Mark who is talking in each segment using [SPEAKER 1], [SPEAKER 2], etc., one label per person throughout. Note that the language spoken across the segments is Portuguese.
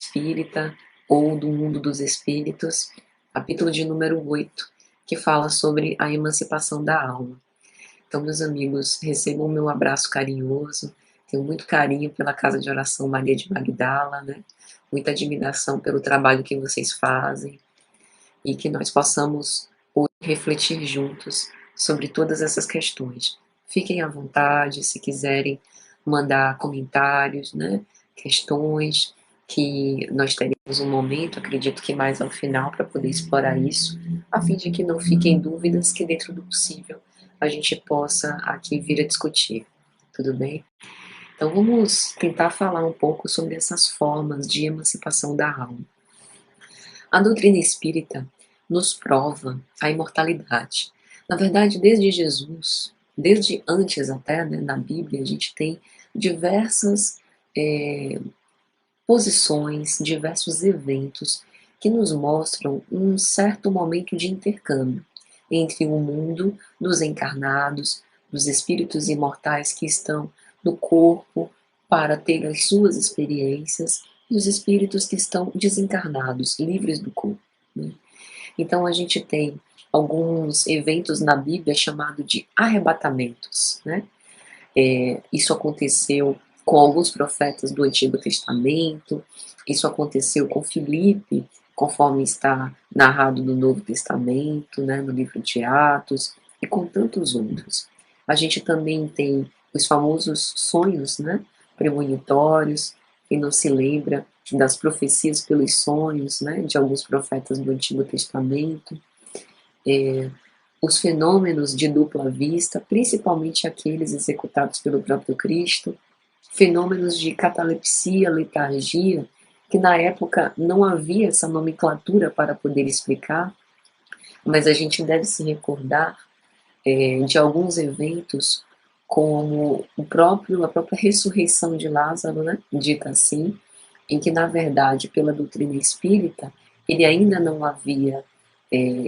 [SPEAKER 1] espírita ou do mundo dos espíritos, capítulo de número 8, que fala sobre a emancipação da alma. Então, meus amigos, recebam o meu abraço carinhoso, tenho muito carinho pela Casa de Oração Maria de Magdala, né? Muita admiração pelo trabalho que vocês fazem e que nós possamos hoje refletir juntos sobre todas essas questões. Fiquem à vontade, se quiserem mandar comentários, né? Questões que nós teremos um momento, acredito que mais ao final, para poder explorar isso, a fim de que não fiquem dúvidas, que dentro do possível a gente possa aqui vir a discutir. Tudo bem? Então vamos tentar falar um pouco sobre essas formas de emancipação da alma. A doutrina espírita nos prova a imortalidade. Na verdade, desde Jesus, desde antes até, né, na Bíblia, a gente tem diversas posições, diversos eventos que nos mostram um certo momento de intercâmbio entre o mundo dos encarnados, dos espíritos imortais que estão no corpo para ter as suas experiências, e os espíritos que estão desencarnados, livres do corpo, né? Então a gente tem alguns eventos na Bíblia chamados de arrebatamentos, né? Isso aconteceu com alguns profetas do Antigo Testamento, isso aconteceu com Filipe, conforme está narrado no Novo Testamento, né, no livro de Atos, e com tantos outros. A gente também tem os famosos sonhos, né, premonitórios, quem não se lembra das profecias pelos sonhos, né, de alguns profetas do Antigo Testamento, os fenômenos de dupla vista, principalmente aqueles executados pelo próprio Cristo, fenômenos de catalepsia, letargia, que na época não havia essa nomenclatura para poder explicar, mas a gente deve se recordar de alguns eventos, como a própria ressurreição de Lázaro, né, dita assim, em que, na verdade, pela doutrina espírita, ele ainda não havia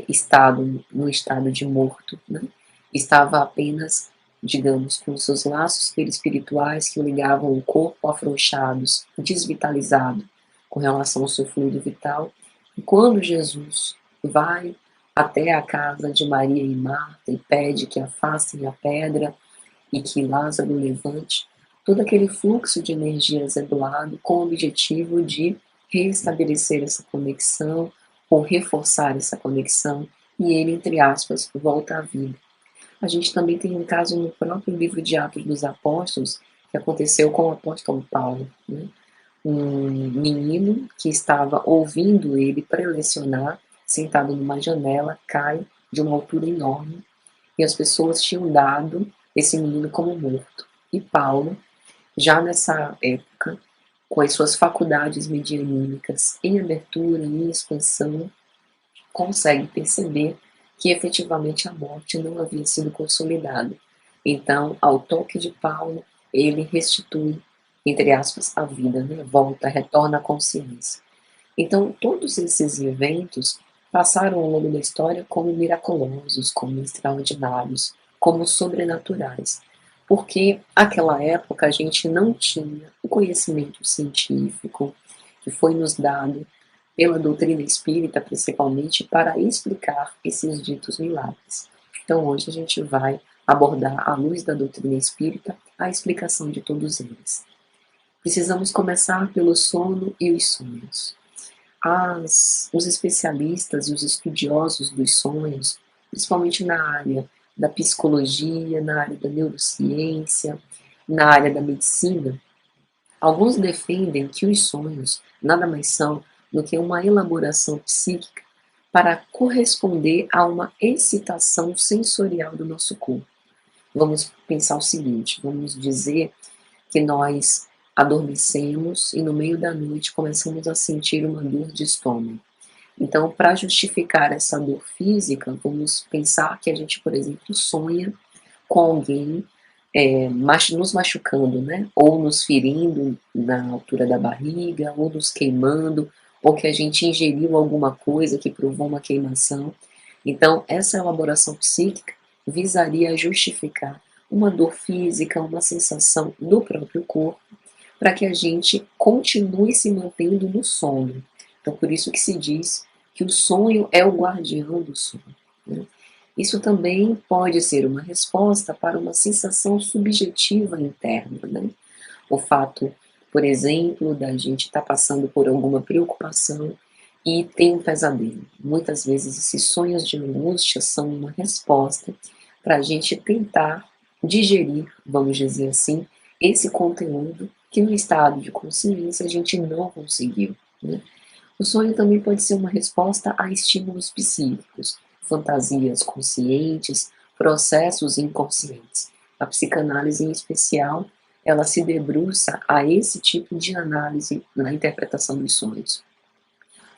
[SPEAKER 1] estado no estado de morto, né? Estava apenas, digamos, com seus laços perispirituais que o ligavam ao corpo afrouxados, desvitalizado com relação ao seu fluido vital. E quando Jesus vai até a casa de Maria e Marta e pede que afastem a pedra e que Lázaro levante, todo aquele fluxo de energias é doado com o objetivo de restabelecer essa conexão ou reforçar essa conexão e ele, entre aspas, volta à vida. A gente também tem um caso no próprio livro de Atos dos Apóstolos que aconteceu com o apóstolo Paulo, né? Um menino que estava ouvindo ele prelecionar, sentado numa janela, cai de uma altura enorme e as pessoas tinham dado esse menino como morto. E Paulo, já nessa época, com as suas faculdades medianímicas em abertura e em expansão, consegue perceber que efetivamente a morte não havia sido consolidada. Então, ao toque de Paulo, ele restitui, entre aspas, a vida, né? Volta, retorna à consciência. Então, todos esses eventos passaram ao longo da história como miraculosos, como extraordinários, como sobrenaturais, porque naquela época a gente não tinha o conhecimento científico que foi nos dado pela doutrina espírita, principalmente, para explicar esses ditos milagres. Então, hoje a gente vai abordar, à luz da doutrina espírita, a explicação de todos eles. Precisamos começar pelo sono e os sonhos. Os especialistas e os estudiosos dos sonhos, principalmente na área da psicologia, na área da neurociência, na área da medicina, alguns defendem que os sonhos nada mais são do que uma elaboração psíquica para corresponder a uma excitação sensorial do nosso corpo. Vamos pensar o seguinte, vamos dizer que nós adormecemos e no meio da noite começamos a sentir uma dor de estômago. Então, para justificar essa dor física, vamos pensar que a gente, por exemplo, sonha com alguém nos machucando, né? Ou nos ferindo na altura da barriga, ou nos queimando, ou que a gente ingeriu alguma coisa que provou uma queimação. Então, essa elaboração psíquica visaria justificar uma dor física, uma sensação do próprio corpo, para que a gente continue se mantendo no sonho. Então, por isso que se diz que o sonho é o guardião do sonho, né? Isso também pode ser uma resposta para uma sensação subjetiva interna, né? O fato, por exemplo, da gente estar passando por alguma preocupação e ter um pesadelo. Muitas vezes esses sonhos de angústia são uma resposta para a gente tentar digerir, vamos dizer assim, esse conteúdo que no estado de consciência a gente não conseguiu, né? O sonho também pode ser uma resposta a estímulos psíquicos, fantasias conscientes, processos inconscientes. A psicanálise, em especial, ela se debruça a esse tipo de análise na interpretação dos sonhos.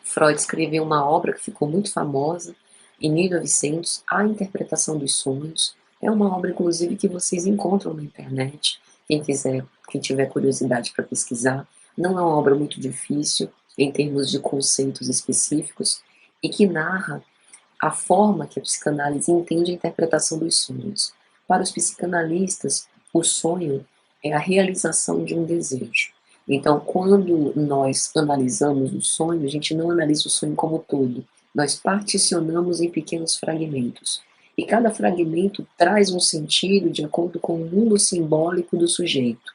[SPEAKER 1] Freud escreveu uma obra que ficou muito famosa, em 1900, A Interpretação dos Sonhos. É uma obra, inclusive, que vocês encontram na internet. Quem quiser, quem tiver curiosidade para pesquisar, não é uma obra muito difícil em termos de conceitos específicos e que narra a forma que a psicanálise entende a interpretação dos sonhos. Para os psicanalistas, o sonho é a realização de um desejo. Então, quando nós analisamos o sonho, a gente não analisa o sonho como todo. Nós particionamos em pequenos fragmentos. E cada fragmento traz um sentido de acordo com o mundo simbólico do sujeito.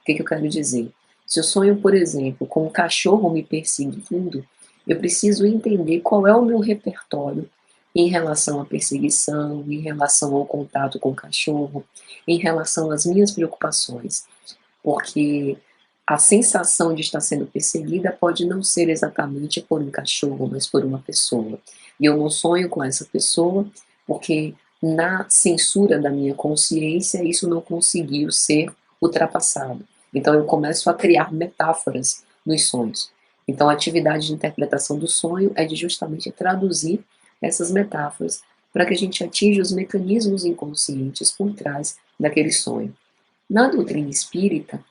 [SPEAKER 1] O que eu quero dizer? Se eu sonho, por exemplo, com um cachorro me perseguindo, eu preciso entender qual é o meu repertório em relação à perseguição, em relação ao contato com o cachorro, em relação às minhas preocupações. Porque a sensação de estar sendo perseguida pode não ser exatamente por um cachorro, mas por uma pessoa. E eu não sonho com essa pessoa porque na censura da minha consciência isso não conseguiu ser ultrapassado. Então eu começo a criar metáforas nos sonhos. Então a atividade de interpretação do sonho é de justamente traduzir essas metáforas para que a gente atinja os mecanismos inconscientes por trás daquele sonho. Na doutrina espírita,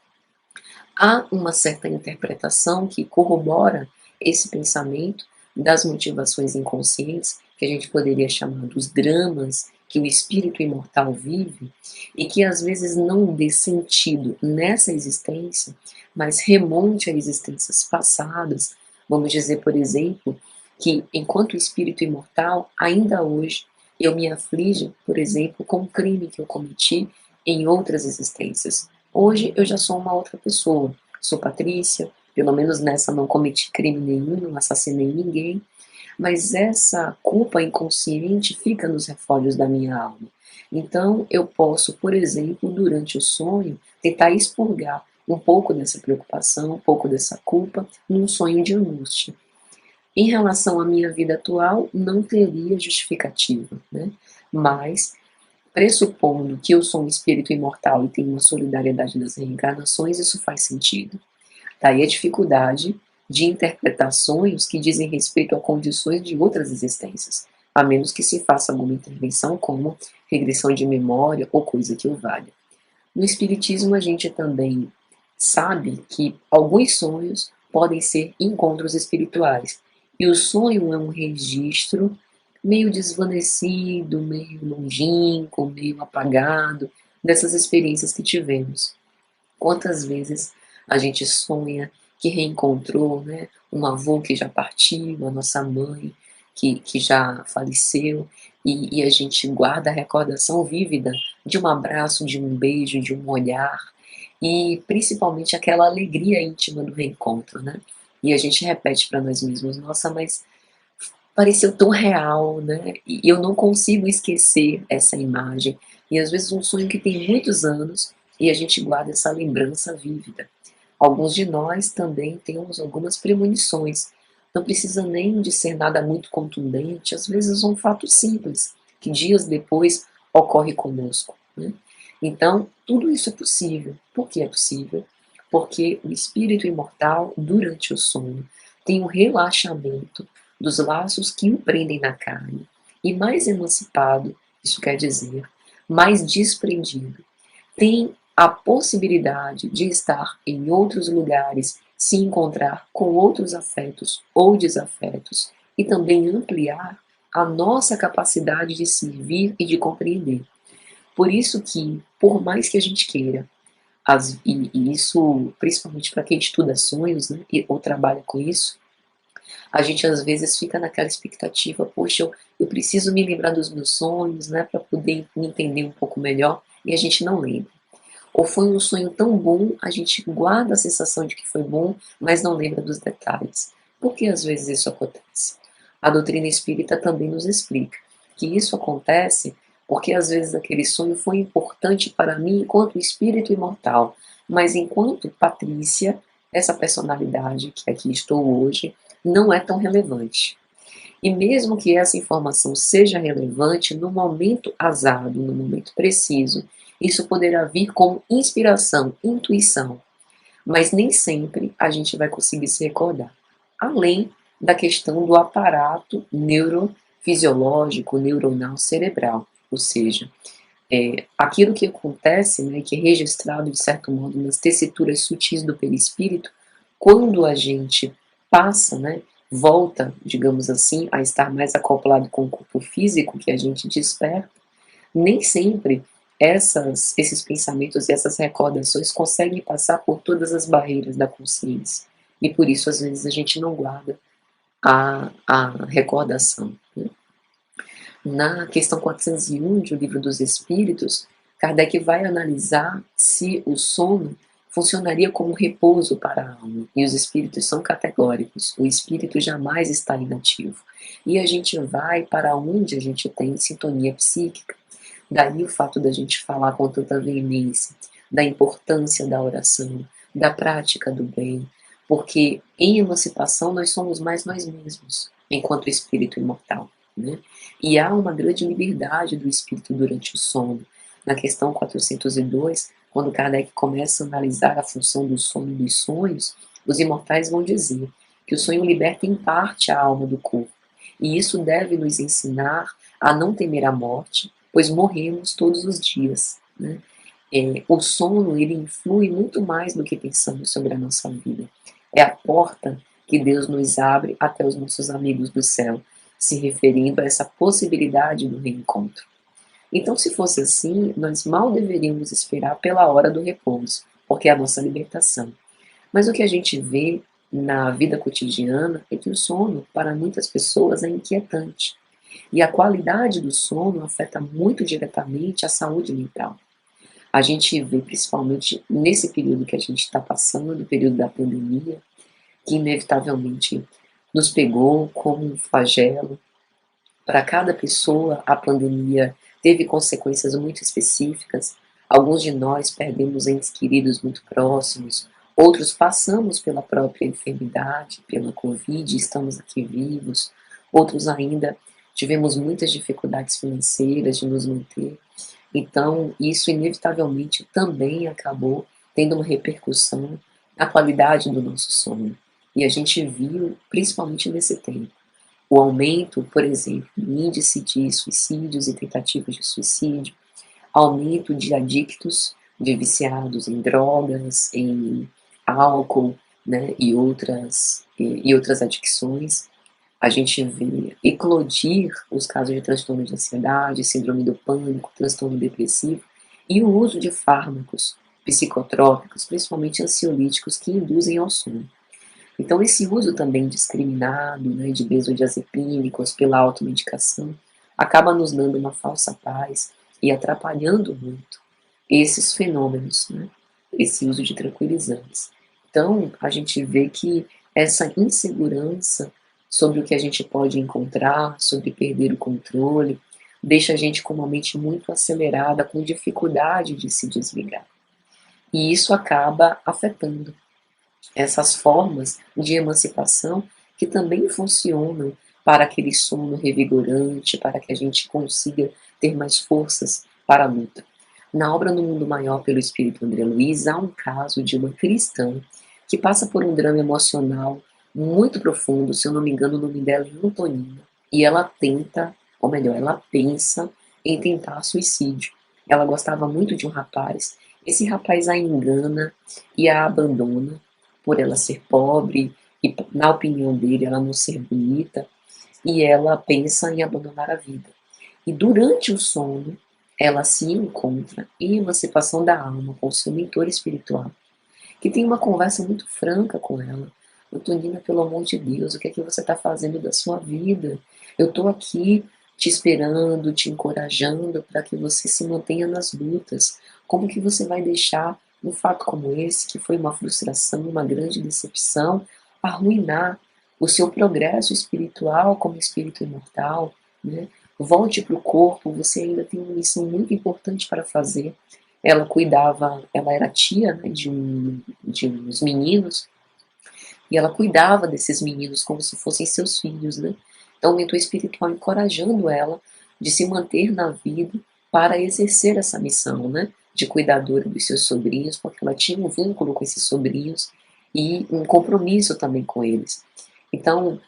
[SPEAKER 1] há uma certa interpretação que corrobora esse pensamento das motivações inconscientes, que a gente poderia chamar dos dramas que o espírito imortal vive, e que às vezes não dê sentido nessa existência, mas remonte a existências passadas. Vamos dizer, por exemplo, que enquanto espírito imortal, ainda hoje, eu me aflijo, por exemplo, com um crime que eu cometi em outras existências. Hoje eu já sou uma outra pessoa. Sou Patrícia, pelo menos nessa não cometi crime nenhum, não assassinei ninguém, mas essa culpa inconsciente fica nos refólios da minha alma. Então eu posso, por exemplo, durante o sonho, tentar expurgar um pouco dessa preocupação, um pouco dessa culpa, num sonho de angústia. Em relação à minha vida atual, não teria justificativa, né? Mas pressupondo que eu sou um espírito imortal e tenho uma solidariedade das reencarnações, isso faz sentido. Daí a dificuldade de interpretações que dizem respeito a condições de outras existências, a menos que se faça alguma intervenção como regressão de memória ou coisa que o valha. No Espiritismo, a gente também sabe que alguns sonhos podem ser encontros espirituais. E o sonho é um registro meio desvanecido, meio longínquo, meio apagado dessas experiências que tivemos. Quantas vezes a gente sonha que reencontrou, né, um avô que já partiu, a nossa mãe que já faleceu, e a gente guarda a recordação vívida de um abraço, de um beijo, de um olhar, e principalmente aquela alegria íntima do reencontro, né? E a gente repete para nós mesmos, nossa, mas pareceu tão real, né? E eu não consigo esquecer essa imagem. E às vezes um sonho que tem muitos anos e a gente guarda essa lembrança vívida. Alguns de nós também temos algumas premonições. Não precisa nem de ser nada muito contundente, às vezes um fato simples, que dias depois ocorre conosco, né? Então, tudo isso é possível. Por que é possível? Porque o espírito imortal, durante o sono, tem um relaxamento dos laços que o prendem na carne, e mais emancipado, isso quer dizer, mais desprendido, tem a possibilidade de estar em outros lugares, se encontrar com outros afetos ou desafetos, e também ampliar a nossa capacidade de servir e de compreender. Por isso que, por mais que a gente queira E isso, principalmente para quem estuda sonhos, né, ou trabalha com isso, a gente às vezes fica naquela expectativa, poxa, eu preciso me lembrar dos meus sonhos, né, para poder me entender um pouco melhor, e a gente não lembra. Ou foi um sonho tão bom, a gente guarda a sensação de que foi bom, mas não lembra dos detalhes. Por que às vezes isso acontece? A doutrina espírita também nos explica que isso acontece porque às vezes aquele sonho foi importante para mim enquanto espírito imortal, mas enquanto Patrícia, essa personalidade que aqui estou hoje, não é tão relevante. E mesmo que essa informação seja relevante no momento azado, no momento preciso, isso poderá vir como inspiração, intuição, mas nem sempre a gente vai conseguir se recordar. Além da questão do aparato neurofisiológico, neuronal cerebral, ou seja, aquilo que acontece, né, que é registrado de certo modo nas tessituras sutis do perispírito, quando a gente passa, né, volta, digamos assim, a estar mais acoplado com o corpo físico que a gente desperta, nem sempre esses pensamentos e essas recordações conseguem passar por todas as barreiras da consciência. E por isso, às vezes, a gente não guarda a recordação. Né? Na questão 401 de O Livro dos Espíritos, Kardec vai analisar se o sono funcionaria como repouso para a alma. E os espíritos são categóricos. O espírito jamais está inativo. E a gente vai para onde a gente tem sintonia psíquica. Daí o fato da gente falar com tanta veemência da importância da oração, da prática do bem, porque em emancipação nós somos mais nós mesmos, enquanto espírito imortal. Né? E há uma grande liberdade do espírito durante o sono. Na questão 402, quando Kardec começa a analisar a função do sono e dos sonhos, os imortais vão dizer que o sonho liberta em parte a alma do corpo. E isso deve nos ensinar a não temer a morte, pois morremos todos os dias. Né? O sono ele influi muito mais do que pensamos sobre a nossa vida. É a porta que Deus nos abre até os nossos amigos do céu, se referindo a essa possibilidade do reencontro. Então, se fosse assim, nós mal deveríamos esperar pela hora do repouso, porque é a nossa libertação. Mas o que a gente vê na vida cotidiana é que o sono, para muitas pessoas, é inquietante. E a qualidade do sono afeta muito diretamente a saúde mental. A gente vê, principalmente nesse período que a gente está passando, o período da pandemia, que inevitavelmente nos pegou como um flagelo. Para cada pessoa, a pandemia teve consequências muito específicas. Alguns de nós perdemos entes queridos muito próximos, outros passamos pela própria enfermidade, pela Covid, estamos aqui vivos, outros ainda tivemos muitas dificuldades financeiras de nos manter. Então, isso inevitavelmente também acabou tendo uma repercussão na qualidade do nosso sono. E a gente viu, principalmente nesse tempo, o aumento, por exemplo, do índice de suicídios e tentativas de suicídio, aumento de adictos, de viciados em drogas, em álcool, né, e outras adicções. A gente vê eclodir os casos de transtorno de ansiedade, síndrome do pânico, transtorno depressivo e o uso de fármacos psicotrópicos, principalmente ansiolíticos, que induzem ao sono. Então, esse uso também discriminado, né, de benzodiazepínicos pela automedicação acaba nos dando uma falsa paz e atrapalhando muito esses fenômenos, né, esse uso de tranquilizantes. Então, a gente vê que essa insegurança sobre o que a gente pode encontrar, sobre perder o controle, deixa a gente com uma mente muito acelerada, com dificuldade de se desligar. E isso acaba afetando essas formas de emancipação que também funcionam para aquele sono revigorante, para que a gente consiga ter mais forças para a luta. Na obra No Mundo Maior, pelo espírito André Luiz, há um caso de uma cristã que passa por um drama emocional muito profundo, se eu não me engano, o nome dela é Antonina, e ela tenta, ou melhor, ela pensa em tentar suicídio. Ela gostava muito de um rapaz, esse rapaz a engana e a abandona por ela ser pobre e, na opinião dele, ela não ser bonita, e ela pensa em abandonar a vida. E durante o sono, ela se encontra em emancipação da alma com o seu mentor espiritual, que tem uma conversa muito franca com ela. Antonina, pelo amor de Deus, o que é que você está fazendo da sua vida? Eu estou aqui te esperando, te encorajando para que você se mantenha nas lutas. Como que você vai deixar um fato como esse, que foi uma frustração, uma grande decepção, arruinar o seu progresso espiritual como espírito imortal, né? Volte para o corpo, você ainda tem uma missão muito importante para fazer. Ela cuidava, ela era tia, né, de uns meninos, e ela cuidava desses meninos como se fossem seus filhos, né? Então o mentor espiritual encorajando ela de se manter na vida para exercer essa missão, né? De cuidadora dos seus sobrinhos, porque ela tinha um vínculo com esses sobrinhos e um compromisso também com eles. Então,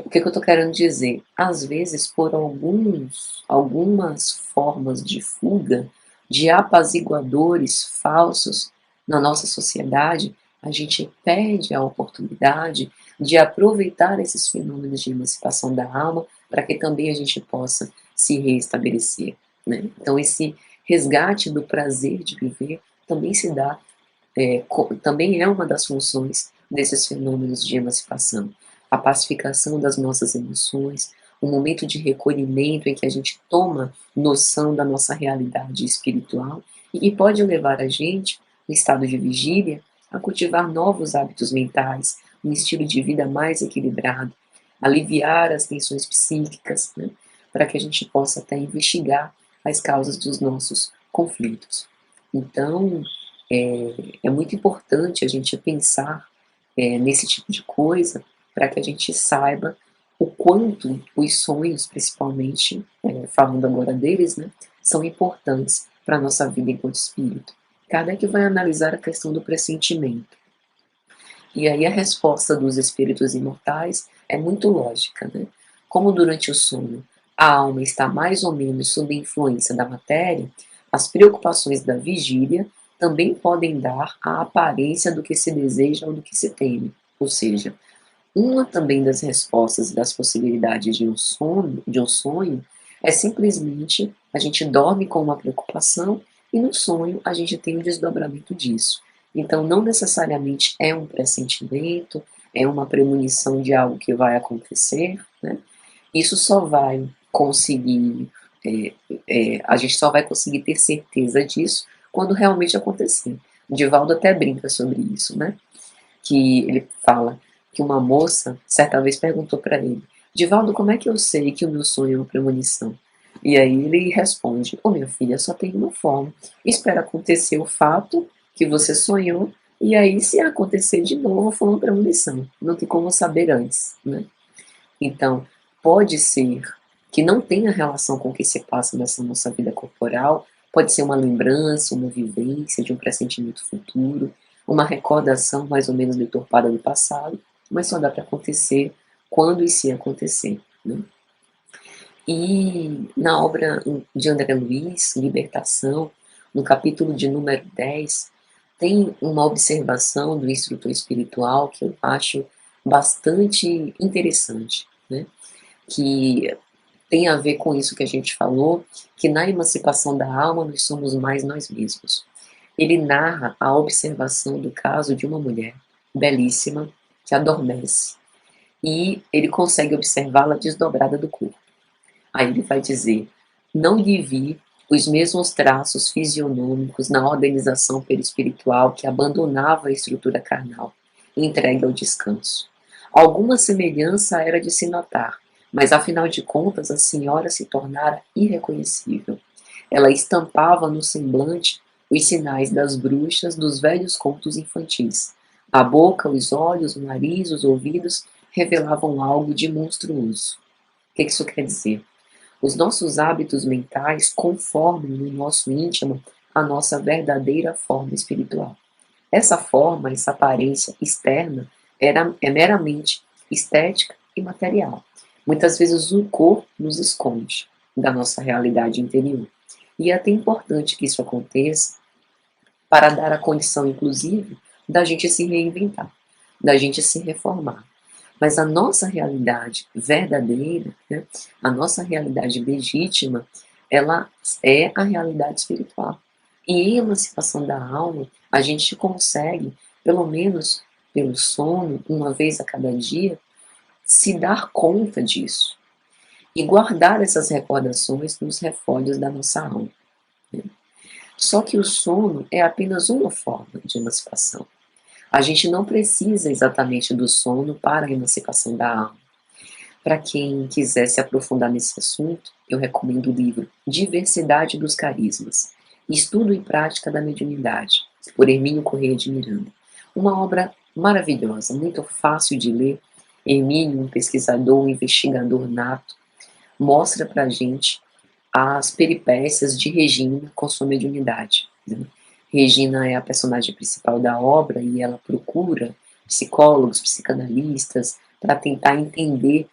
[SPEAKER 1] o que eu estou querendo dizer? Às vezes, por algumas formas de fuga, de apaziguadores falsos na nossa sociedade, a gente perde a oportunidade de aproveitar esses fenômenos de emancipação da alma para que também a gente possa se reestabelecer, né? Então, esse resgate do prazer de viver também se dá, também é uma das funções desses fenômenos de emancipação. A pacificação das nossas emoções, um momento de recolhimento em que a gente toma noção da nossa realidade espiritual e que pode levar a gente, no estado de vigília, a cultivar novos hábitos mentais, um estilo de vida mais equilibrado, aliviar as tensões psíquicas, né, para que a gente possa até investigar as causas dos nossos conflitos. Então, é muito importante a gente pensar nesse tipo de coisa para que a gente saiba o quanto os sonhos, principalmente, falando agora deles, né, são importantes para a nossa vida enquanto espírito. Kardec vai analisar a questão do pressentimento. E aí a resposta dos espíritos imortais é muito lógica, né? Como durante o sono a alma está mais ou menos sob a influência da matéria, as preocupações da vigília também podem dar a aparência do que se deseja ou do que se teme. Ou seja, uma também das respostas das possibilidades de um sonho é simplesmente a gente dorme com uma preocupação e no sonho a gente tem o desdobramento disso. Então, não necessariamente é um pressentimento, é uma premonição de algo que vai acontecer, né? Isso só vai conseguir, a gente só vai conseguir ter certeza disso quando realmente acontecer. O Divaldo até brinca sobre isso, né? Que ele fala que uma moça certa vez perguntou para ele: Divaldo, como é que eu sei que o meu sonho é uma premonição? E aí ele responde: Ô minha filha, só tem uma forma. Espera acontecer o fato que você sonhou, e aí, se acontecer de novo, foi uma premonição. Não tem como saber antes, né? Então, pode ser que não tenha relação com o que se passa nessa nossa vida corporal, pode ser uma lembrança, uma vivência de um pressentimento futuro, uma recordação mais ou menos deturpada do passado, mas só dá para acontecer quando e se acontecer, né? E na obra de André Luiz, Libertação, no capítulo de número 10, tem uma observação do instrutor espiritual que eu acho bastante interessante, né? Que tem a ver com isso que a gente falou, que na emancipação da alma nós somos mais nós mesmos. Ele narra a observação do caso de uma mulher belíssima que adormece e ele consegue observá-la desdobrada do corpo. Aí ele vai dizer: não lhe vi os mesmos traços fisionômicos na organização perispiritual que abandonava a estrutura carnal, entregue ao descanso. Alguma semelhança era de se notar, mas afinal de contas a senhora se tornara irreconhecível. Ela estampava no semblante os sinais das bruxas dos velhos contos infantis. A boca, os olhos, o nariz, os ouvidos revelavam algo de monstruoso. O que isso quer dizer? Os nossos hábitos mentais conformam no nosso íntimo a nossa verdadeira forma espiritual. Essa forma, essa aparência externa é meramente estética e material. Muitas vezes o corpo nos esconde da nossa realidade interior. E é até importante que isso aconteça para dar a condição, inclusive, da gente se reinventar, da gente se reformar. Mas a nossa realidade verdadeira, né, a nossa realidade legítima, ela é a realidade espiritual. E em emancipação da alma, a gente consegue, pelo menos pelo sono, uma vez a cada dia, se dar conta disso e guardar essas recordações nos refólios da nossa alma. Só que o sono é apenas uma forma de emancipação. A gente não precisa exatamente do sono para a emancipação da alma. Para quem quiser se aprofundar nesse assunto, eu recomendo o livro Diversidade dos Carismas, Estudo e Prática da Mediunidade, por Hermínio Corrêa de Miranda. Uma obra maravilhosa, muito fácil de ler. Hermínio, um pesquisador, um investigador nato, mostra para a gente as peripécias de Regina com sua mediunidade, né? Regina é a personagem principal da obra e ela procura psicólogos, psicanalistas, para tentar entender,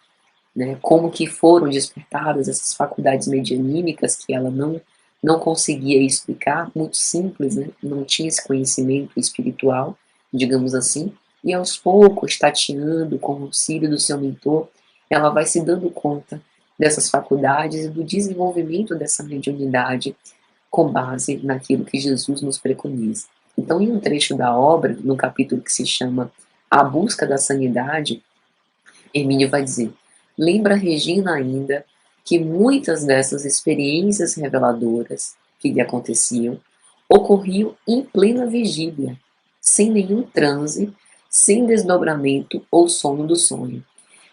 [SPEAKER 1] né, como que foram despertadas essas faculdades medianímicas que ela não conseguia explicar, muito simples, né, não tinha esse conhecimento espiritual, digamos assim, e aos poucos, tateando com o auxílio do seu mentor, ela vai se dando conta dessas faculdades e do desenvolvimento dessa mediunidade com base naquilo que Jesus nos preconiza. Então, em um trecho da obra, no capítulo que se chama A Busca da Sanidade, Hermínio vai dizer: lembra Regina ainda que muitas dessas experiências reveladoras que lhe aconteciam ocorriam em plena vigília, sem nenhum transe, sem desdobramento ou sono do sonho.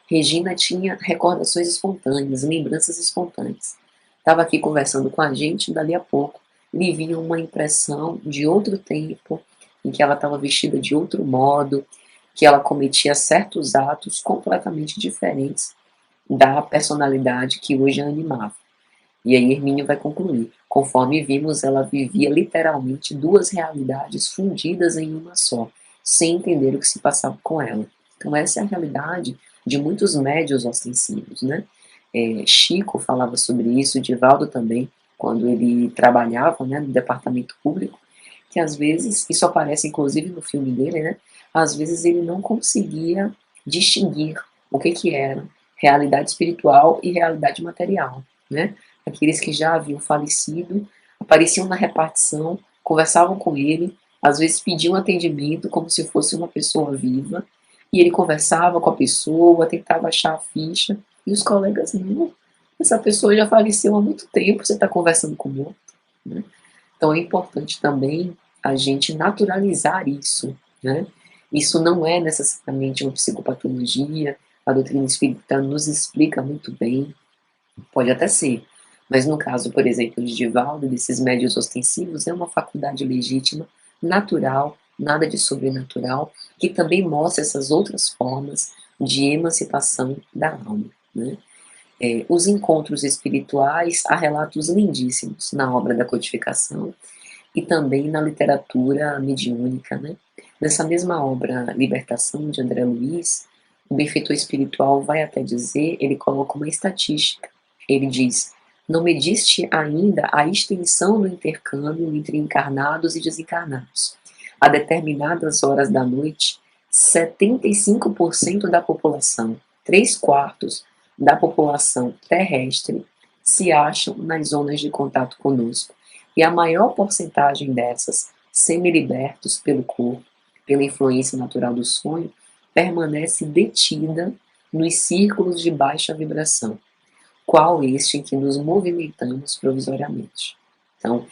[SPEAKER 1] Regina tinha recordações espontâneas, lembranças espontâneas. Estava aqui conversando com a gente, dali a pouco lhe vinha uma impressão de outro tempo, em que ela estava vestida de outro modo, que ela cometia certos atos completamente diferentes da personalidade que hoje a animava. E aí Hermínio vai concluir: conforme vimos, ela vivia literalmente duas realidades fundidas em uma só, sem entender o que se passava com ela. Então essa é a realidade de muitos médiuns ostensivos, né? Chico falava sobre isso, Divaldo também, quando ele trabalhava, né, no departamento público, que às vezes, isso aparece inclusive no filme dele, né, às vezes ele não conseguia distinguir o que era realidade espiritual e realidade material, né? Aqueles que já haviam falecido apareciam na repartição, conversavam com ele, às vezes pediam atendimento como se fosse uma pessoa viva, e ele conversava com a pessoa, tentava achar a ficha, e os colegas, não, essa pessoa já faleceu há muito tempo, você está conversando com o outro, né? Então é importante também a gente naturalizar isso, né? Isso não é necessariamente uma psicopatologia, a doutrina espírita nos explica muito bem, pode até ser, mas no caso, por exemplo, de Divaldo, desses médios ostensivos, é uma faculdade legítima, natural, nada de sobrenatural, que também mostra essas outras formas de emancipação da alma, né? Os encontros espirituais, há relatos lindíssimos na obra da codificação e também na literatura mediúnica, né? Nessa mesma obra, Libertação, de André Luiz, o benfeitor espiritual vai até dizer, ele coloca uma estatística. Ele diz: não mediste ainda a extensão do intercâmbio entre encarnados e desencarnados. A determinadas horas da noite, 75% da população, 3/4 da população terrestre, se acham nas zonas de contato conosco. E a maior porcentagem dessas, semi-libertos pelo corpo, pela influência natural do sonho, permanece detida nos círculos de baixa vibração, qual este em que nos movimentamos provisoriamente. Então,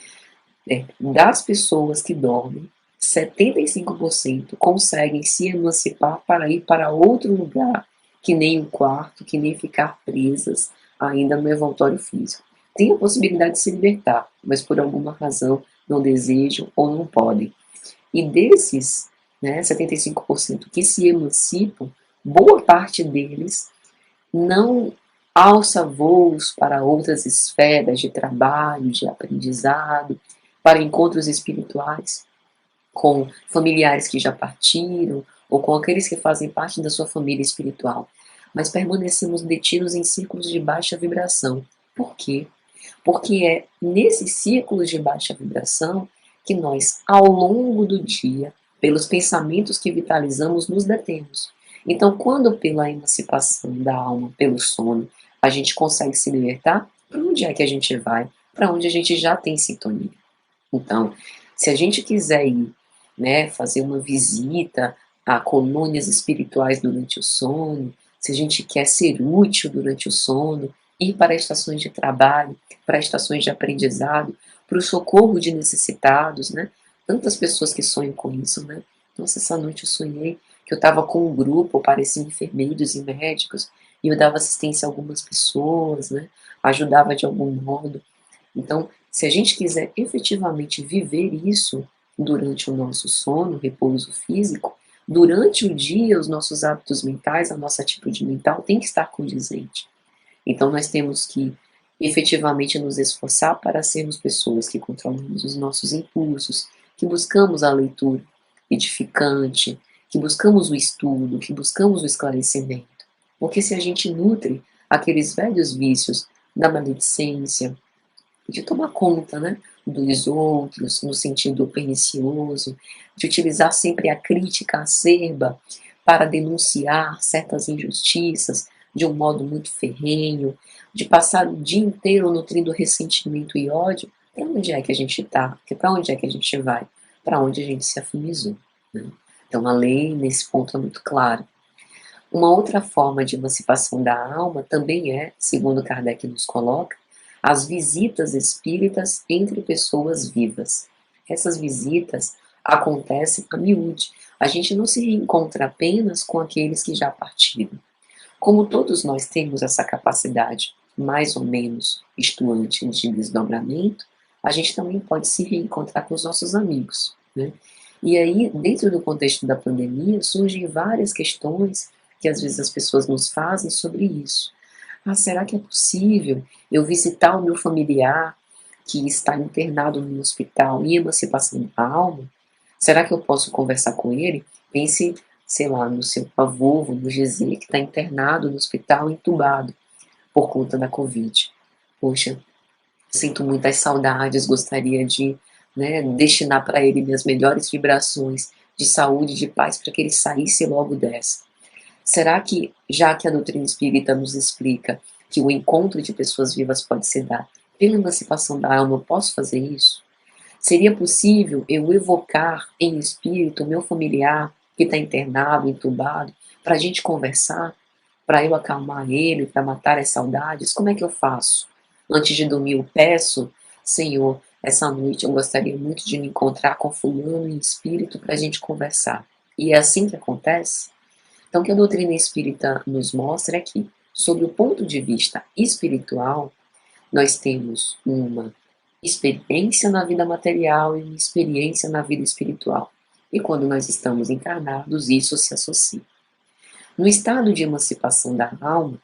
[SPEAKER 1] das pessoas que dormem, 75% conseguem se emancipar para ir para outro lugar, que nem o quarto, que nem ficar presas ainda no envoltório físico. Tem a possibilidade de se libertar, mas por alguma razão não desejam ou não podem. E desses, né, 75% que se emancipam, boa parte deles não alça voos para outras esferas de trabalho, de aprendizado, para encontros espirituais com familiares que já partiram ou com aqueles que fazem parte da sua família espiritual, mas permanecemos detidos em círculos de baixa vibração. Por quê? Porque é nesses círculos de baixa vibração que nós, ao longo do dia, pelos pensamentos que vitalizamos, nos detemos. Então, quando pela emancipação da alma, pelo sono, a gente consegue se libertar, para onde é que a gente vai? para onde a gente já tem sintonia. Então, se a gente quiser ir, né, fazer uma visita a colônias espirituais durante o sono, se a gente quer ser útil durante o sono, ir para estações de trabalho, para estações de aprendizado, para o socorro de necessitados, né? Tantas pessoas que sonham com isso, né? Nossa, essa noite eu sonhei que eu estava com um grupo, pareciam enfermeiros e médicos, e eu dava assistência a algumas pessoas, né? Ajudava de algum modo. Então, se a gente quiser efetivamente viver isso durante o nosso sono, repouso físico, durante o dia os nossos hábitos mentais, a nossa atitude mental tem que estar condizente. Então nós temos que efetivamente nos esforçar para sermos pessoas que controlamos os nossos impulsos, que buscamos a leitura edificante, que buscamos o estudo, que buscamos o esclarecimento. Porque se a gente nutre aqueles velhos vícios da maledicência, de tomar conta, né, dos outros, no sentido pernicioso, de utilizar sempre a crítica acerba para denunciar certas injustiças de um modo muito ferrenho, de passar o dia inteiro nutrindo ressentimento e ódio, para onde é que a gente está? Para onde é que a gente vai? Para onde a gente se afinizou, né? Então a lei, nesse ponto, é muito clara. Uma outra forma de emancipação da alma também é, segundo Kardec nos coloca, as visitas espíritas entre pessoas vivas. Essas visitas acontecem a miúde. A gente não se reencontra apenas com aqueles que já partiram. Como todos nós temos essa capacidade, mais ou menos estuante de desdobramento, a gente também pode se reencontrar com os nossos amigos, né? E aí, dentro do contexto da pandemia, surgem várias questões que às vezes as pessoas nos fazem sobre isso. Ah, será que é possível eu visitar o meu familiar que está internado no hospital em emancipação da alma? Será que eu posso conversar com ele? Pense, sei lá, no seu avô, no GZ, que está internado no hospital, entubado por conta da Covid. Poxa, sinto muitas saudades, gostaria de, né, destinar para ele minhas melhores vibrações de saúde, de paz, para que ele saísse logo dessa. Será que, já que a doutrina espírita nos explica que o encontro de pessoas vivas pode se dar pela emancipação da alma, eu posso fazer isso? Seria possível eu evocar em espírito o meu familiar que está internado, entubado, para a gente conversar, para eu acalmar ele, para matar as saudades? Como é que eu faço? Antes de dormir, eu peço, Senhor, essa noite eu gostaria muito de me encontrar com fulano em espírito para a gente conversar. E é assim que acontece? Então, o que a doutrina espírita nos mostra é que, sob o ponto de vista espiritual, nós temos uma experiência na vida material e uma experiência na vida espiritual. E quando nós estamos encarnados, isso se associa. No estado de emancipação da alma,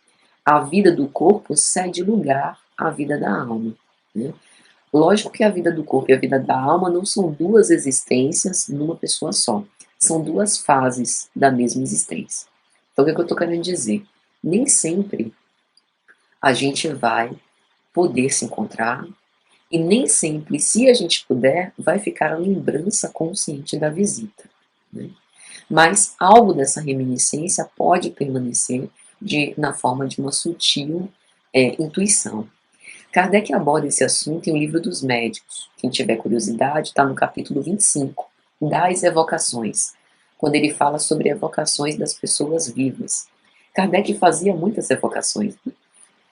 [SPEAKER 1] a vida do corpo cede lugar à vida da alma, né? Lógico que a vida do corpo e a vida da alma não são duas existências numa pessoa só. São duas fases da mesma existência. Então, o que eu estou querendo dizer? Nem sempre a gente vai poder se encontrar e nem sempre, se a gente puder, vai ficar a lembrança consciente da visita, né? Mas algo dessa reminiscência pode permanecer na forma de uma sutil intuição. Kardec aborda esse assunto em O Livro dos Médicos. Quem tiver curiosidade, está no capítulo 25, das evocações, quando ele fala sobre evocações das pessoas vivas. Kardec fazia muitas evocações.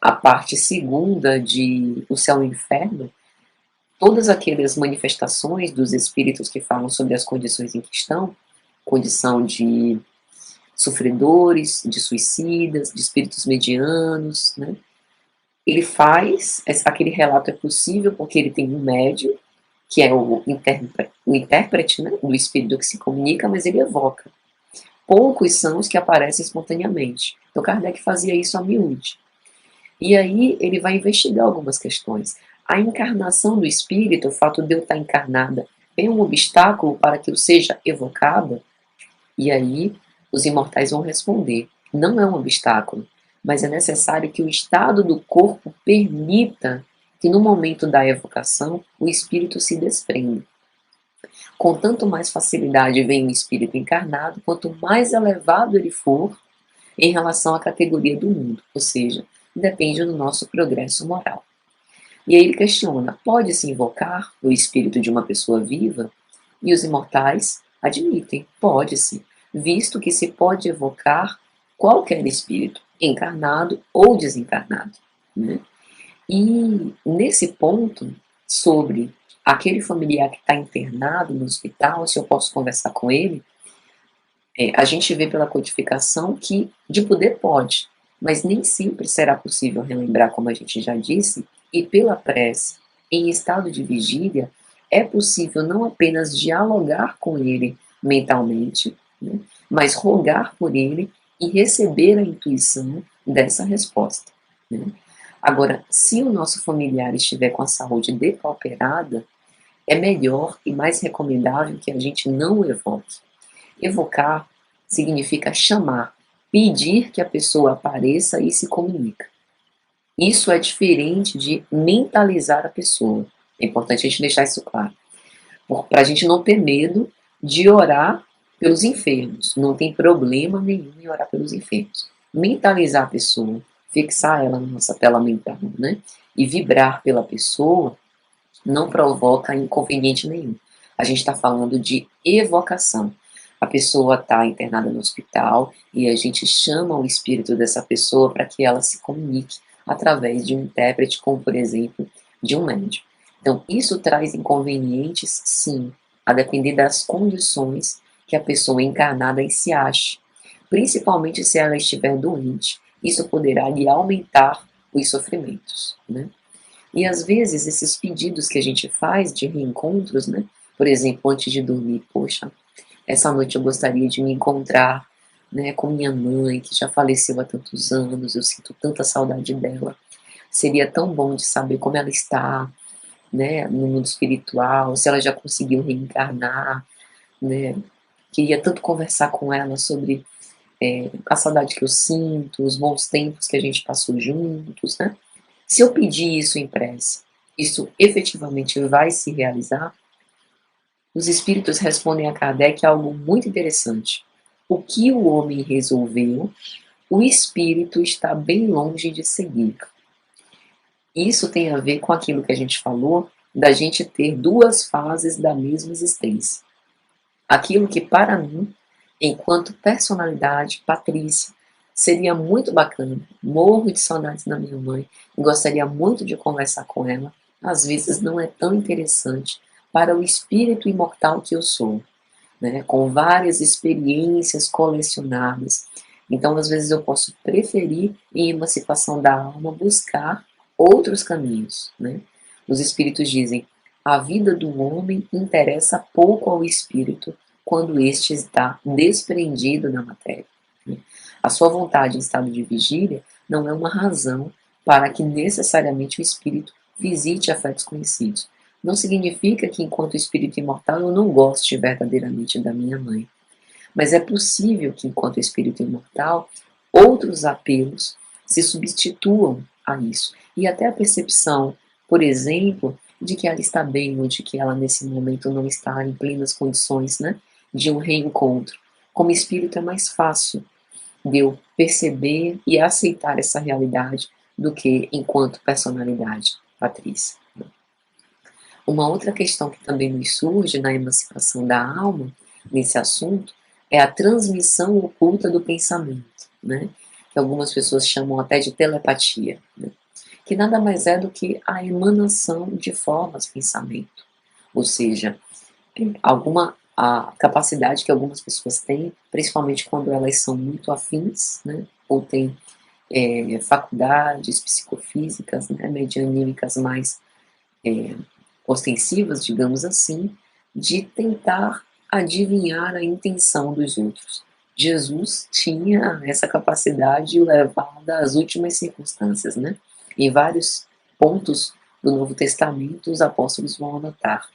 [SPEAKER 1] A parte segunda de O Céu e o Inferno, todas aquelas manifestações dos espíritos que falam sobre as condições em questão, condição de sofredores, de suicidas, de espíritos medianos, né? Ele faz, aquele relato é possível porque ele tem um médium, que é o intérprete, né, do espírito que se comunica, mas ele evoca. Poucos são os que aparecem espontaneamente. Então Kardec fazia isso a miúde. E aí ele vai investigar algumas questões. A encarnação do espírito, o fato de eu estar encarnada, é um obstáculo para que eu seja evocada? E aí os imortais vão responder: não é um obstáculo, mas é necessário que o estado do corpo permita que no momento da evocação o espírito se desprenda. Com tanto mais facilidade vem o espírito encarnado, quanto mais elevado ele for em relação à categoria do mundo, ou seja, depende do nosso progresso moral. E aí ele questiona: pode-se invocar o espírito de uma pessoa viva? E os imortais admitem: pode-se, visto que se pode evocar qualquer espírito, encarnado ou desencarnado, né? E nesse ponto, sobre aquele familiar que está internado no hospital, se eu posso conversar com ele, a gente vê pela codificação que de poder pode, mas nem sempre será possível relembrar, como a gente já disse, e pela prece, em estado de vigília, é possível não apenas dialogar com ele mentalmente, né, mas rogar por ele e receber a intuição dessa resposta, né. Agora, se o nosso familiar estiver com a saúde depauperada, é melhor e mais recomendável que a gente não o evoque. Evocar significa chamar, pedir que a pessoa apareça e se comunica. Isso é diferente de mentalizar a pessoa. É importante a gente deixar isso claro. Para a gente não ter medo de orar pelos enfermos. Não tem problema nenhum em orar pelos enfermos. Mentalizar a pessoa, fixar ela na nossa tela mental, né? E vibrar pela pessoa não provoca inconveniente nenhum. A gente está falando de evocação. A pessoa está internada no hospital e a gente chama o espírito dessa pessoa para que ela se comunique através de um intérprete, como por exemplo, de um médium. Então, isso traz inconvenientes, sim, a depender das condições que a pessoa encarnada em se ache. Principalmente se ela estiver doente, isso poderá lhe aumentar os sofrimentos, né? E às vezes esses pedidos que a gente faz de reencontros, né? Por exemplo, antes de dormir, poxa, essa noite eu gostaria de me encontrar, né, com minha mãe, que já faleceu há tantos anos, eu sinto tanta saudade dela. Seria tão bom de saber como ela está, né, no mundo espiritual, se ela já conseguiu reencarnar, né? Queria tanto conversar com ela sobre a saudade que eu sinto, os bons tempos que a gente passou juntos, né? Se eu pedir isso em prece, isso efetivamente vai se realizar? Os espíritos respondem a Kardec algo muito interessante. O que o homem resolveu, o espírito está bem longe de seguir. Isso tem a ver com aquilo que a gente falou, da gente ter duas fases da mesma existência. Aquilo que para mim, enquanto personalidade, Patrícia, seria muito bacana, morro de saudades da minha mãe, gostaria muito de conversar com ela, às vezes não é tão interessante para o espírito imortal que eu sou, né, com várias experiências colecionadas. Então, às vezes eu posso preferir, em emancipação da alma, buscar outros caminhos, né? Os espíritos dizem: a vida do homem interessa pouco ao espírito quando este está desprendido da matéria, né? A sua vontade em estado de vigília não é uma razão para que necessariamente o espírito visite afetos conhecidos. Não significa que, enquanto espírito imortal, eu não goste verdadeiramente da minha mãe. Mas é possível que, enquanto espírito imortal, outros apelos se substituam a isso. E até a percepção, por exemplo, de que ela está bem ou de que ela, nesse momento, não está em plenas condições, né, de um reencontro. Como espírito, é mais fácil de eu perceber e aceitar essa realidade do que enquanto personalidade, Patrícia. Uma outra questão que também nos surge na emancipação da alma, nesse assunto, é a transmissão oculta do pensamento, né? Que algumas pessoas chamam até de telepatia, né? Que nada mais é do que a emanação de formas de pensamento. Ou seja, a capacidade que algumas pessoas têm, principalmente quando elas são muito afins, né? Ou têm faculdades psicofísicas, né? Medianímicas mais ostensivas, digamos assim, de tentar adivinhar a intenção dos outros. Jesus tinha essa capacidade levada às últimas circunstâncias, né? Em vários pontos do Novo Testamento, os apóstolos vão anotar.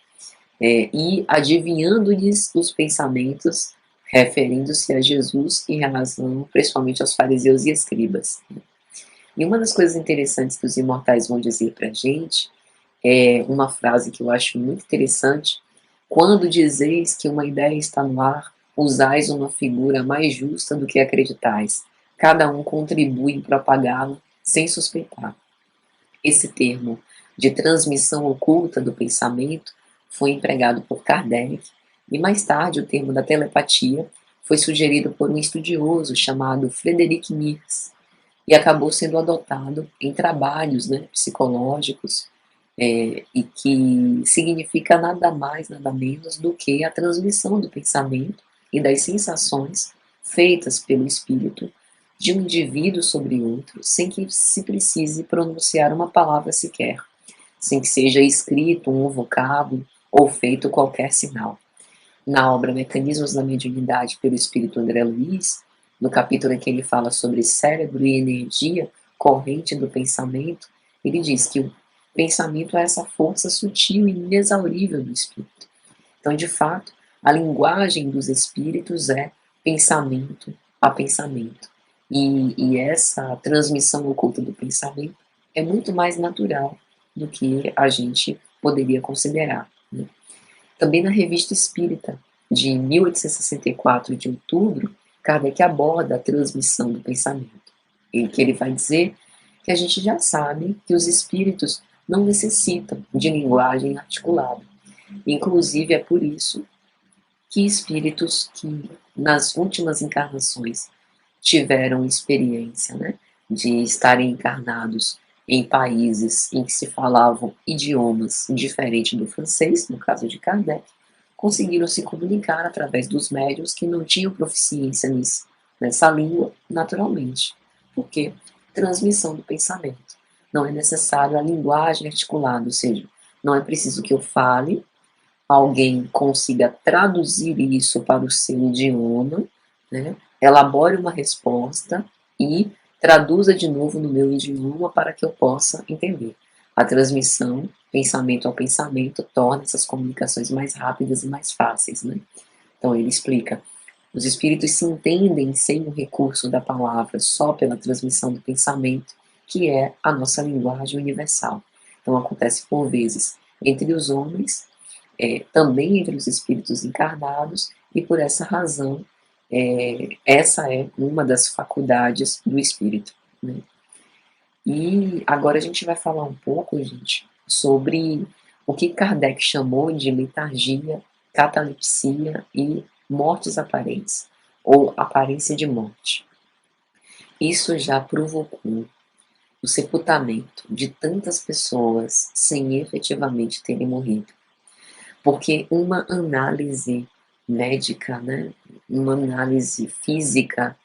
[SPEAKER 1] E adivinhando-lhes os pensamentos, referindo-se a Jesus em relação, principalmente aos fariseus e escribas. E uma das coisas interessantes que os imortais vão dizer para a gente é uma frase que eu acho muito interessante: quando dizeis que uma ideia está no ar, usais uma figura mais justa do que acreditais. Cada um contribui em propagá-la sem suspeitar. Esse termo de transmissão oculta do pensamento foi empregado por Kardec, e mais tarde o termo da telepatia foi sugerido por um estudioso chamado Frederic Mires, e acabou sendo adotado em trabalhos, né, psicológicos, e que significa nada mais, nada menos do que a transmissão do pensamento e das sensações feitas pelo espírito de um indivíduo sobre outro, sem que se precise pronunciar uma palavra sequer, sem que seja escrito um vocábulo ou feito qualquer sinal. Na obra Mecanismos da Mediunidade, pelo espírito André Luiz, no capítulo em que ele fala sobre cérebro e energia, corrente do pensamento, ele diz que o pensamento é essa força sutil e inexaurível do espírito. Então, de fato, a linguagem dos espíritos é pensamento a pensamento. E essa transmissão oculta do pensamento é muito mais natural do que a gente poderia considerar, né? Também na Revista Espírita, de 1864, de outubro, Kardec aborda a transmissão do pensamento, em que ele vai dizer que a gente já sabe que os espíritos não necessitam de linguagem articulada. Inclusive, é por isso que espíritos que, nas últimas encarnações, tiveram experiência, né, de estarem encarnados em países em que se falavam idiomas diferentes do francês, no caso de Kardec, conseguiram se comunicar através dos médiuns que não tinham proficiência nessa língua naturalmente. Por quê? Transmissão do pensamento. Não é necessário a linguagem articulada, ou seja, não é preciso que eu fale, alguém consiga traduzir isso para o seu idioma, né, elabore uma resposta e traduza de novo no meu idioma para que eu possa entender. A transmissão, pensamento ao pensamento, torna essas comunicações mais rápidas e mais fáceis, né? Então ele explica, os espíritos se entendem sem o recurso da palavra, só pela transmissão do pensamento, que é a nossa linguagem universal. Então acontece por vezes entre os homens, também entre os espíritos encarnados, e por essa razão, essa é uma das faculdades do espírito, né? E agora a gente vai falar um pouco, gente, sobre o que Kardec chamou de letargia, catalepsia e mortes aparentes, ou aparência de morte. Isso já provocou o sepultamento de tantas pessoas sem efetivamente terem morrido. Porque uma análise médica, né, uma análise física,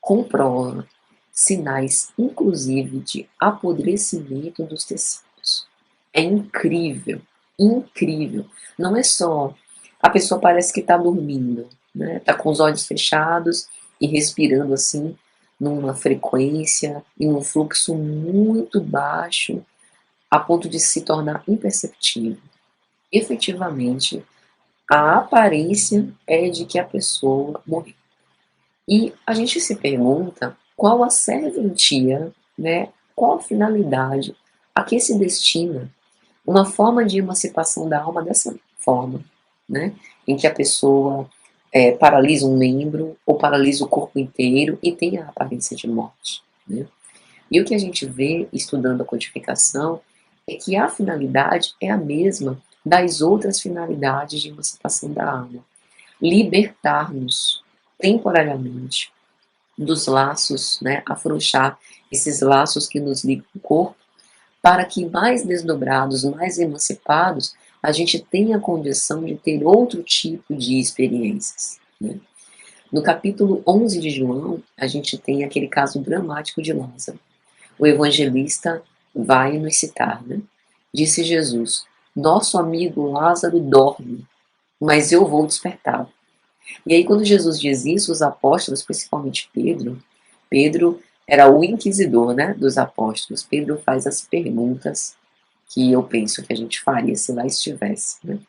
[SPEAKER 1] comprova sinais, inclusive, de apodrecimento dos tecidos. É incrível, incrível. Não é só a pessoa parece que está dormindo, né? Está com os olhos fechados e respirando assim numa frequência e num fluxo muito baixo, a ponto de se tornar imperceptível. Efetivamente, a aparência é de que a pessoa morreu. E a gente se pergunta qual a serventia, né, qual a finalidade a que se destina uma forma de emancipação da alma dessa forma, né, em que a pessoa paralisa um membro ou paralisa o corpo inteiro e tem a aparência de morte, né? E o que a gente vê estudando a codificação é que a finalidade é a mesma das outras finalidades de emancipação da alma. Libertar-nos temporariamente dos laços, né, afrouxar esses laços que nos ligam ao corpo, para que mais desdobrados, mais emancipados, a gente tenha a condição de ter outro tipo de experiências, né? No capítulo 11 de João, a gente tem aquele caso dramático de Lázaro. O evangelista vai nos citar, né? Disse Jesus, nosso amigo Lázaro dorme, mas eu vou despertá-lo. E aí quando Jesus diz isso, os apóstolos, principalmente Pedro era o inquisidor, né, dos apóstolos. Pedro faz as perguntas que eu penso que a gente faria se lá estivesse, né?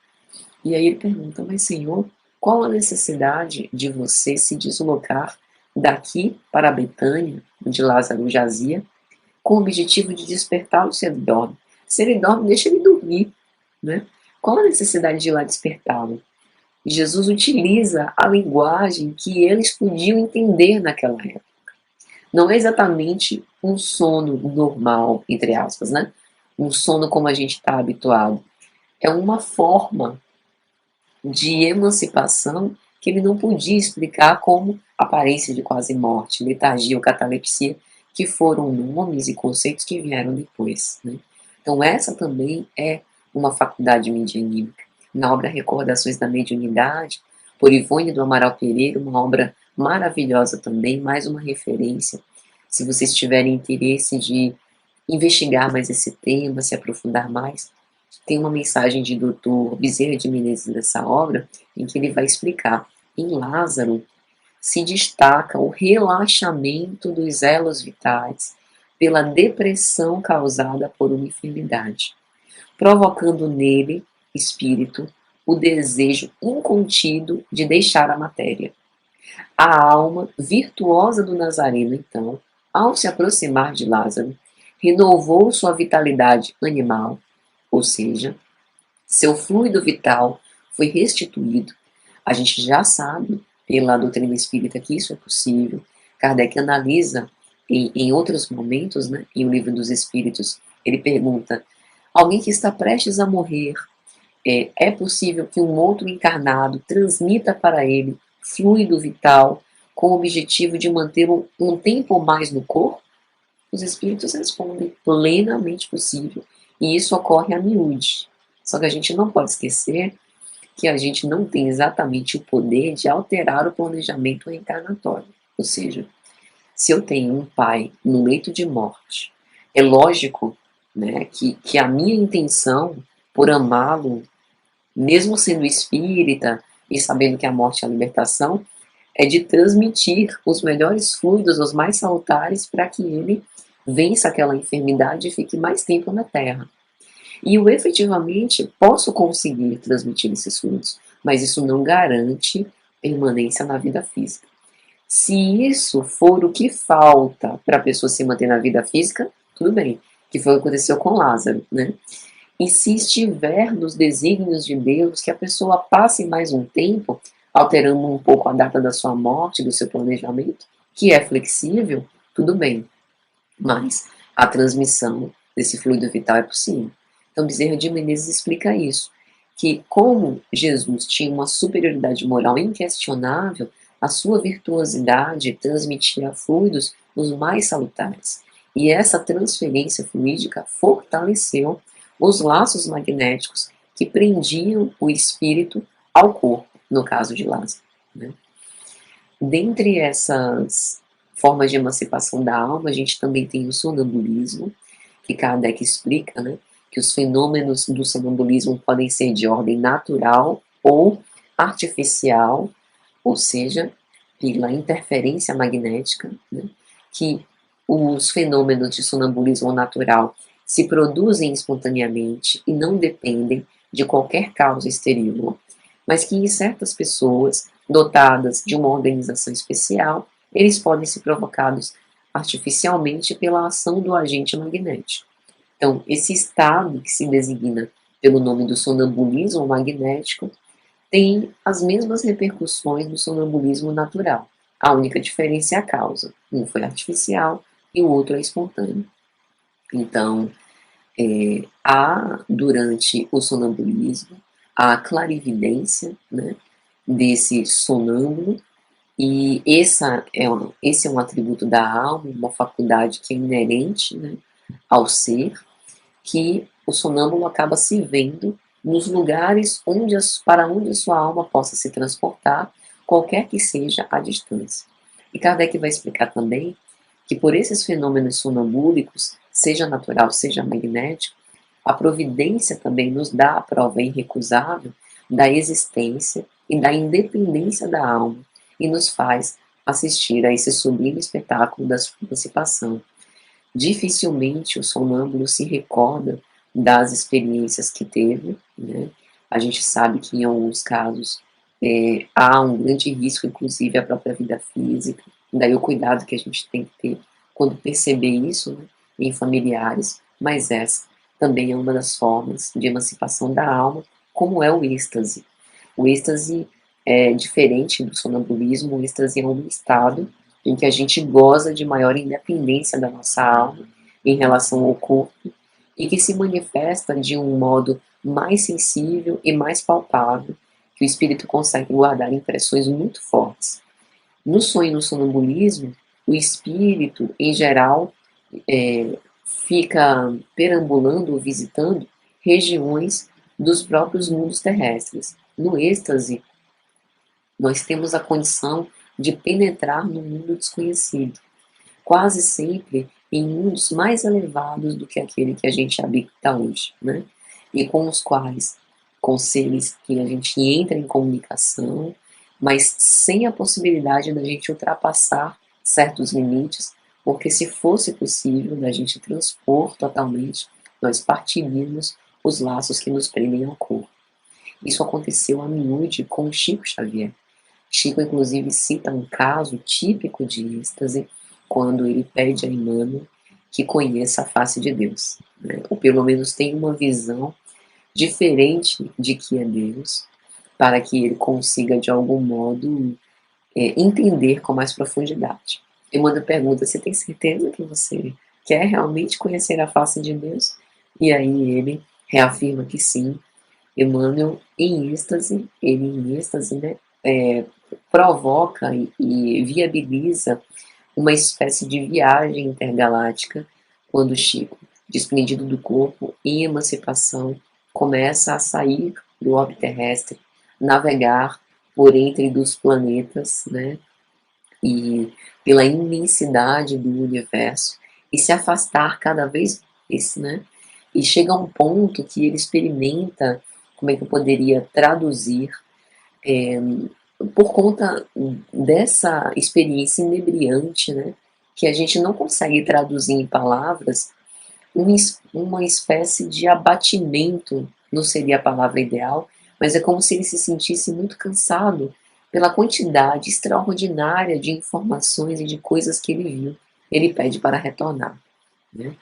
[SPEAKER 1] E aí ele pergunta, mas Senhor, qual a necessidade de você se deslocar daqui para Betânia, onde Lázaro jazia, com o objetivo de despertá-lo se ele dorme? Se ele dorme, deixa ele dormir, né? Qual a necessidade de ir lá despertá-lo? Jesus utiliza a linguagem que eles podiam entender naquela época. Não é exatamente um sono normal, entre aspas, né? um sono como a gente está habituado. É uma forma de emancipação que ele não podia explicar como aparência de quase morte, letargia ou catalepsia, que foram nomes e conceitos que vieram depois. Né? Então essa também é uma faculdade medianímica. Na obra Recordações da Mediunidade, por Ivone do Amaral Pereira, uma obra maravilhosa também, mais uma referência. Se vocês tiverem interesse de investigar mais esse tema, se aprofundar mais, tem uma mensagem de Dr. Bezerra de Menezes nessa obra, em que ele vai explicar. Em Lázaro, se destaca o relaxamento dos elos vitais pela depressão causada por uma enfermidade, provocando nele, espírito, o desejo incontido de deixar a matéria. A alma virtuosa do Nazareno, então, ao se aproximar de Lázaro, renovou sua vitalidade animal, ou seja, seu fluido vital foi restituído. A gente já sabe, pela doutrina espírita, que isso é possível. Kardec analisa em outros momentos, né, em O Livro dos Espíritos, ele pergunta: alguém que está prestes a morrer, é possível que um outro encarnado transmita para ele fluido vital com o objetivo de mantê-lo um tempo mais no corpo? Os espíritos respondem: plenamente possível, e isso ocorre a miúde. Só que a gente não pode esquecer que a gente não tem exatamente o poder de alterar o planejamento reencarnatório. Ou seja, se eu tenho um pai no leito de morte, é lógico, né, que a minha intenção por amá-lo, mesmo sendo espírita e sabendo que a morte é a libertação, é de transmitir os melhores fluidos, os mais salutares, para que ele vença aquela enfermidade e fique mais tempo na Terra. E eu efetivamente posso conseguir transmitir esses fluidos, mas isso não garante permanência na vida física. Se isso for o que falta para a pessoa se manter na vida física, tudo bem, que foi o que aconteceu com Lázaro, né? E se estiver nos desígnios de Deus que a pessoa passe mais um tempo, alterando um pouco a data da sua morte, do seu planejamento, que é flexível, tudo bem. Mas a transmissão desse fluido vital é possível. Então Bezerra de Menezes explica isso, que como Jesus tinha uma superioridade moral inquestionável, a sua virtuosidade transmitia fluidos os mais salutares. E essa transferência fluídica fortaleceu os laços magnéticos que prendiam o espírito ao corpo, no caso de Lázaro. Né? Dentre essas formas de emancipação da alma, a gente também tem o sonambulismo, que Kardec explica, né, que os fenômenos do sonambulismo podem ser de ordem natural ou artificial, ou seja, pela interferência magnética, né, que os fenômenos de sonambulismo natural se produzem espontaneamente e não dependem de qualquer causa exterior, mas que em certas pessoas dotadas de uma organização especial, eles podem ser provocados artificialmente pela ação do agente magnético. Então, esse estado que se designa pelo nome do sonambulismo magnético tem as mesmas repercussões do sonambulismo natural. A única diferença é a causa. Um foi artificial e o outro é espontâneo. Então, há, durante o sonambulismo, a clarividência, né, desse sonâmbulo, e esse é um atributo da alma, uma faculdade que é inerente, né, ao ser, que o sonâmbulo acaba se vendo nos lugares para onde a sua alma possa se transportar, qualquer que seja a distância. E Kardec vai explicar também que por esses fenômenos sonambúlicos, seja natural, seja magnético, a providência também nos dá a prova irrecusável da existência e da independência da alma e nos faz assistir a esse sublime espetáculo da sua emancipação. Dificilmente o sonâmbulo se recorda das experiências que teve, né? A gente sabe que em alguns casos há um grande risco, inclusive à própria vida física, daí o cuidado que a gente tem que ter quando perceber isso, né, em familiares, mas essa também é uma das formas de emancipação da alma, como é o êxtase. O êxtase é diferente do sonambulismo, o êxtase é um estado em que a gente goza de maior independência da nossa alma em relação ao corpo e que se manifesta de um modo mais sensível e mais palpável, que o espírito consegue guardar impressões muito fortes. No sonho e no sonambulismo, o espírito, em geral, fica perambulando ou visitando regiões dos próprios mundos terrestres. No êxtase, nós temos a condição de penetrar no mundo desconhecido, quase sempre em mundos mais elevados do que aquele que a gente habita hoje, né? E com os quais, com seres que a gente entra em comunicação, mas sem a possibilidade da gente ultrapassar certos limites, porque se fosse possível da gente transpor totalmente, nós partiríamos os laços que nos prendem ao corpo. Isso aconteceu a miúde com Chico Xavier. Chico, inclusive, cita um caso típico de êxtase, quando ele pede a Emmanuel que conheça a face de Deus, né? Ou pelo menos tenha uma visão diferente de que é Deus, para que ele consiga, de algum modo, entender com mais profundidade. Emmanuel pergunta: você tem certeza que você quer realmente conhecer a face de Deus? E aí ele reafirma que sim. Emmanuel, em êxtase, ele em êxtase, né, provoca e viabiliza uma espécie de viagem intergaláctica quando Chico, desprendido do corpo, em emancipação, começa a sair do orbe terrestre, navegar por entre dos planetas, né, e pela imensidade do universo, e se afastar cada vez mais, né, e chega a um ponto que ele experimenta, como é que eu poderia traduzir, é, por conta dessa experiência inebriante, né, que a gente não consegue traduzir em palavras, uma espécie de abatimento, não seria a palavra ideal, mas é como se ele se sentisse muito cansado pela quantidade extraordinária de informações e de coisas que ele viu. Ele pede para retornar, né?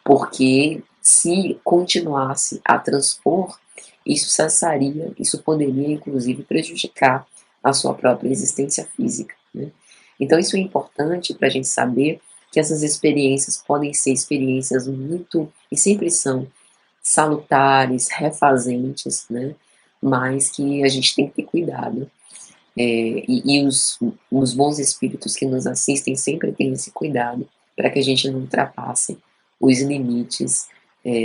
[SPEAKER 1] Porque se continuasse a transpor, isso cessaria, isso poderia inclusive prejudicar a sua própria existência física, né? Então isso é importante para a gente saber que essas experiências podem ser experiências muito, e sempre são, salutares, refazentes, né? Mas que a gente tem que ter cuidado. E os bons espíritos que nos assistem sempre têm esse cuidado para que a gente não ultrapasse os limites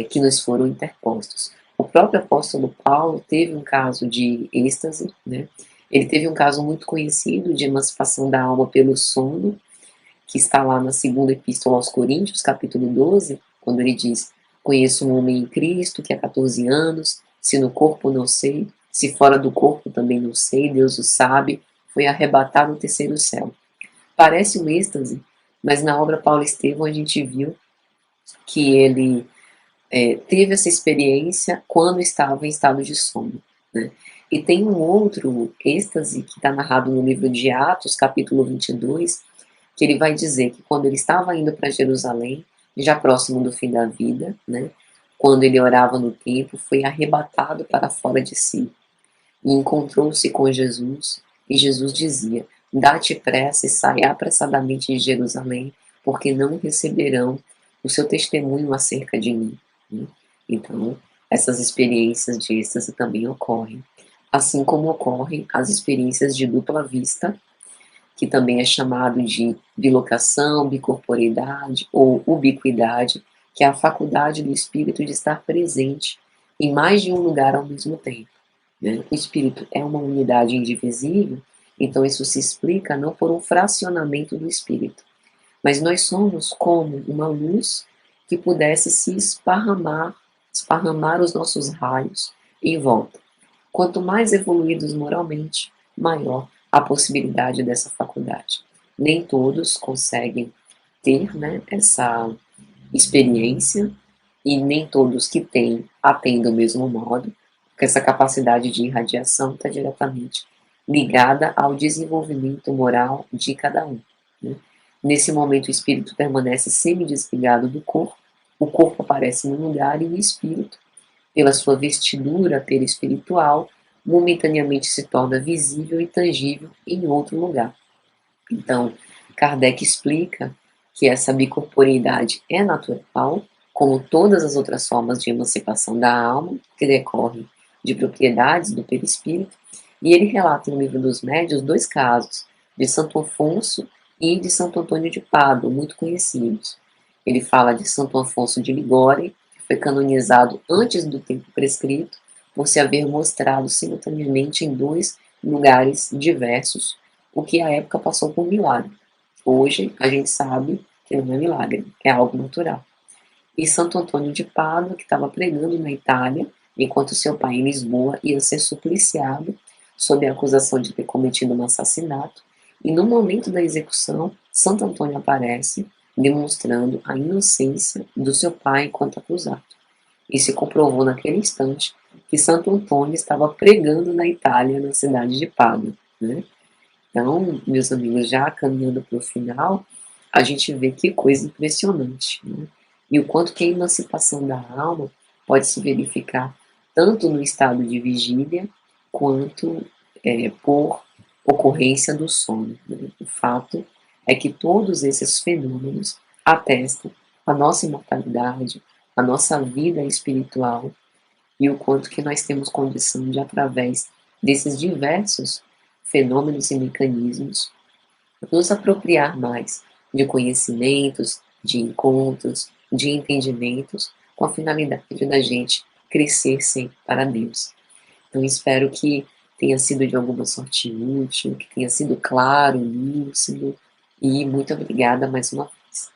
[SPEAKER 1] que nos foram interpostos. O próprio apóstolo Paulo teve um caso de êxtase, né? Ele teve um caso muito conhecido de emancipação da alma pelo sono, que está lá na segunda epístola aos Coríntios, capítulo 12, quando ele diz: conheço um homem em Cristo que há 14 anos, se no corpo não sei, se fora do corpo também não sei, Deus o sabe, foi arrebatado ao terceiro céu. Parece um êxtase, mas na obra Paulo Estevão a gente viu que ele teve essa experiência quando estava em estado de sono, né? E tem um outro êxtase que está narrado no livro de Atos, capítulo 22, que ele vai dizer que quando ele estava indo para Jerusalém, já próximo do fim da vida, né, quando ele orava no templo, foi arrebatado para fora de si e encontrou-se com Jesus, e Jesus dizia: dá-te pressa e sai apressadamente de Jerusalém, porque não receberão o seu testemunho acerca de mim, né? Então, essas experiências de êxtase também ocorrem, assim como ocorrem as experiências de dupla vista, que também é chamado de bilocação, bicorporeidade ou ubiquidade, que é a faculdade do espírito de estar presente em mais de um lugar ao mesmo tempo, né? O espírito é uma unidade indivisível, então isso se explica não por um fracionamento do espírito, mas nós somos como uma luz que pudesse se esparramar os nossos raios em volta. Quanto mais evoluídos moralmente, maior a possibilidade dessa faculdade. Nem todos conseguem ter, né, essa experiência, e nem todos que têm atendem do mesmo modo, porque essa capacidade de irradiação está diretamente ligada ao desenvolvimento moral de cada um, né? Nesse momento, o espírito permanece semi-desligado do corpo, o corpo aparece num lugar e o espírito, pela sua vestidura perispiritual, momentaneamente se torna visível e tangível em outro lugar. Então, Kardec explica que essa bicorporeidade é natural, como todas as outras formas de emancipação da alma, que decorrem de propriedades do perispírito, e ele relata no Livro dos Médiuns dois casos, de Santo Afonso e de Santo Antônio de Pádua, muito conhecidos. Ele fala de Santo Afonso de Ligório, que foi canonizado antes do tempo prescrito, por se haver mostrado simultaneamente em dois lugares diversos, o que à época passou por milagre. Hoje a gente sabe que não é milagre, é algo natural. E Santo Antônio de Pádua, que estava pregando na Itália, enquanto seu pai em Lisboa ia ser supliciado sob a acusação de ter cometido um assassinato, e no momento da execução, Santo Antônio aparece, demonstrando a inocência do seu pai enquanto acusado. E se comprovou naquele instante que Santo Antônio estava pregando na Itália, na cidade de Pádua, né? Então, meus amigos, já caminhando para o final, a gente vê que coisa impressionante, né? E o quanto que a emancipação da alma pode se verificar tanto no estado de vigília, quanto por ocorrência do sono, né? O fato é que todos esses fenômenos atestam a nossa imortalidade, a nossa vida espiritual, e o quanto que nós temos condição de, através desses diversos fenômenos e mecanismos, nos apropriar mais de conhecimentos, de encontros, de entendimentos, com a finalidade da gente crescer sempre para Deus. Então, espero que tenha sido de alguma sorte útil, que tenha sido claro, lúcido, e muito obrigada mais uma vez.